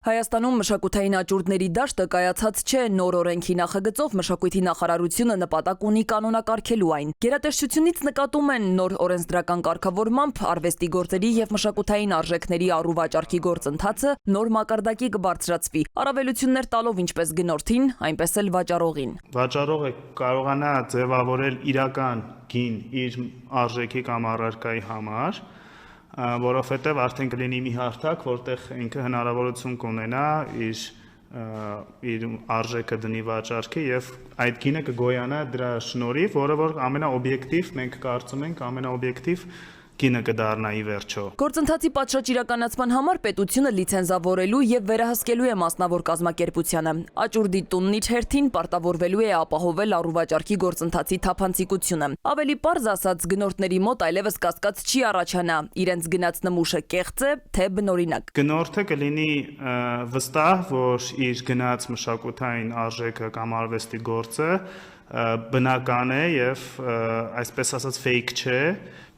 Հայաստանում մշակութային աճուրդների դաշտը կայացած չէ նոր օրենքի նախագծով մշակույթի նախարարությունը նպատակ ունի կանոնակարգելու այն։ Գերատեսչությունից նկատում են նոր օրենսդրական կարգավորմամբ արվեստի գործերի եւ մշակութային արժեքների առու վաճառքի գործընթացը նոր մակարդակի կբարձրացվի, առավելություններ տալով ինչպես գնորդին, այնպես էլ վաճառողին։ Վաճառողը կարողանա ձևավորել իրական գին իր արժեքի կամ առարկայի համար, որովհետև արդեն կլինի մի հարթակ, որտեղ ինքը հնարավորություն կունենա իր արժեքը դնի վաճառքի եւ այդ գինը կգոյանա դրա շնորհիվ, որը որ ամենաօբյեկտիվ, մենք կարծում ենք ամենաօբյեկտիվ գինը կդառնա ի վերջո։ Գործընթացի պատշաճ իրականացման համար պետությունը լիցենզավորելու եւ վերահսկելու է մասնավոր կազմակերպությանը։ Աճուրդի տունն իր հերթին պարտավորվելու է ապահովել առուվաճառքի գործընթացի թափանցիկությունը։ Ավելի պարզ ասած, գնորդների մոտ այլևս կասկած չի առաջանա, իրենց գնած նմուշը կեղծ է, թե բնօրինակ։ Գնորդը կլինի վստահ, որ իր գնած մշակութային արժեքը կամ արվեստի գործը բնական է եւ այսպես ասած fake չէ։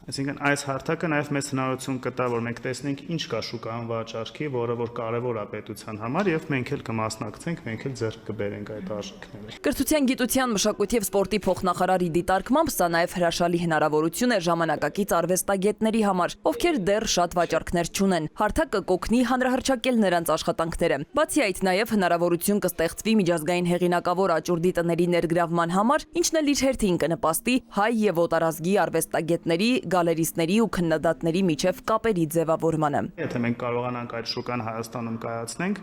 Այսինքն այս հարթակը նաև մեծ հնարավորություն կտա, որ մենք տեսնենք ինչ կա շուկայում վաճառքի, որը որ կարևոր է պետության համար եւ մենք էլ կմասնակցենք, մենք էլ ձեռք կբերենք այդ արժեքները։ Կրթության, գիտության, մշակույթի եւ սպորտի փոխնախարարի դիտարկմամբ սա նաև հրաշալի հնարավորություն է ժամանակակից արվեստագետների համար, ովքեր դեռ շատ վաճառքներ չունեն։ Հարթակը կօգնի հանրահռչակել նրանց աշխատանքները։ Բացի այդ, նաև հնարավորություն կստեղծվի միջազգային հեղինակավոր աճուրդի տների ներգրավման համար, ինչն էլ իր հերթին կնպաստի հայ եւ օտարազգի արվեստագետների, գալերիստների ու քննադատների միջև կապերի ձևավորմանը։ Եթե մենք կարողանանք այդ շուկան Հայաստանում կայացնենք,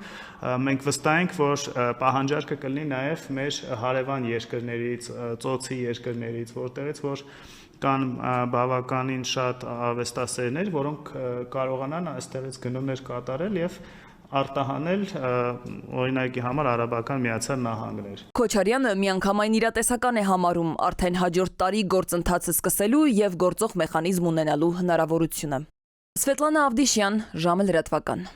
մենք վստահ ենք, որ պահանջարկը կլինի նաև մեր հարևան երկրներից, ծոցի երկրներից, որտեղից որ կան բավականին շատ արվեստասերներ, որոնք կարողանան այստեղից գնումներ կատարել եւ արտահանել օրինակի համար Արաբական Միացյալ Նահանգներ։ Քոչարյանը միանգամայն իրատեսական է համարում արդեն հաջորդ տարի գործընթացը սկսելու եւ գործող մեխանիզմ ունենալու հնարավորությունը։ Սվետլանա Ավդիշյան, ժամը լրատվական։